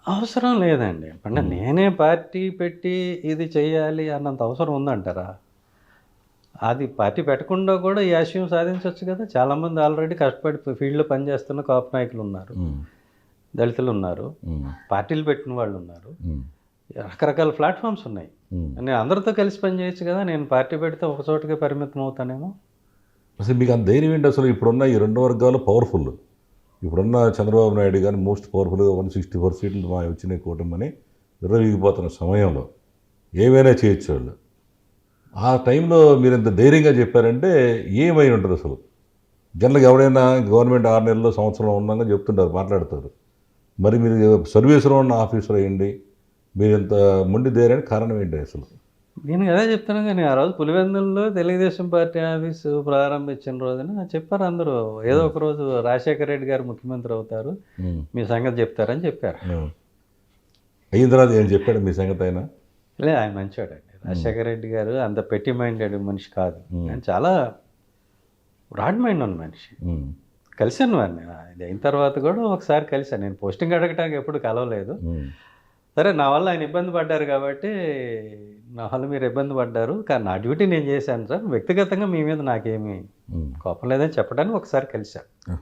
అవసరం లేదండి. అంటే హ్మ్. నేనే పార్టీ పెట్టి ఇది చేయాలి అన్నంత అవసరం ఉందంటారా? అది పార్టీ పెట్టకుండా కూడా ఈ ఆశయం సాధించొచ్చు కదా! చాలామంది ఆల్రెడీ కష్టపడి ఫీల్డ్‌లో పనిచేస్తున్న కాపు నాయకులున్నారు. హ్మ్. దళితులున్నారు. హ్మ్. పార్టీలు పెట్టిన వాళ్ళున్నారు. హ్మ్. రకరకాల ప్లాట్‌ఫార్మ్స్ ఉన్నాయి. హ్మ్. నేను అందరితో కలిసి పని చేయొచ్చు కదా! నేను పార్టీ పెడితే ఒక చోటకే పరిమితం అవుతానేమో. అసలు మీకు అంత ధైర్యం ఏంటి అసలు? ఇప్పుడున్న ఈ 2 వర్గాలు పవర్‌ఫుల్. ఇప్పుడున్న చంద్రబాబు నాయుడు గాని మోస్ట్ పవర్‌ఫుల్‌గా 164 సీట్లు వచ్చినాయి కూటమని విర్రవీగిపోతున్న సమయంలో ఏమైనా చేయొచ్చు వాళ్ళు. ఆ టైంలో మీరింత ధైర్యంగా చెప్పారంటే ఏమై ఉంటదసలు? జనరల్‌గా ఎవడైనా గవర్నమెంట్ 6 నెలల్లో, సంవత్సరం ఉన్నాక చెప్తుంటారు, మాట్లాడతారు. మరి మీరు సర్వీస్‌లో ఉన్న ఆఫీసర్ అయ్యుండి మీరింత మొండి ధైర్యానికి కారణం ఏంటి అసలు? నేను అదే చెప్తున్నాను గాని, ఆ రోజు పులివెందుల్లో తెలుగుదేశం పార్టీ ఆఫీసు ప్రారంభించిన రోజున చెప్పారు అందరూ. ఏదో హ్మ్. ఒక రోజు రాజశేఖర రెడ్డి గారు ముఖ్యమంత్రి అవుతారు. హ్మ్. మీ సంగతి చెప్తారని చెప్పారు. హ్మ్. అయిన తర్వాత ఏం చెప్పాడా మీ సంగతయన? ఆయన మంచోడండి. హ్మ్. రాజశేఖర రెడ్డి గారు అంత పెట్టి మైండెడ్ మనిషి కాదు. హ్మ్. ఆయన చాలా బ్రాడ్ మైండ్ ఉన్న మనిషి. హ్మ్. కలిసాను వారిని. ఇది అయిన తర్వాత కూడా ఒకసారి కలిసాను. నేను పోస్టింగ్ అడగటానికి ఎప్పుడు కలవలేదు. హ్మ్. సరే నా వల్ల ఆయన ఇబ్బంది పడ్డారు కాబట్టి, నా వల్ల మీరు ఇబ్బంది పడ్డారు. కానీ నా డ్యూటీ నేను చేశాను సార్. వ్యక్తిగతంగా మీ మీద నాకేమీ హ్మ్. కోపం లేదని చెప్పడానికి ఒకసారి కలిసా. ఆహా!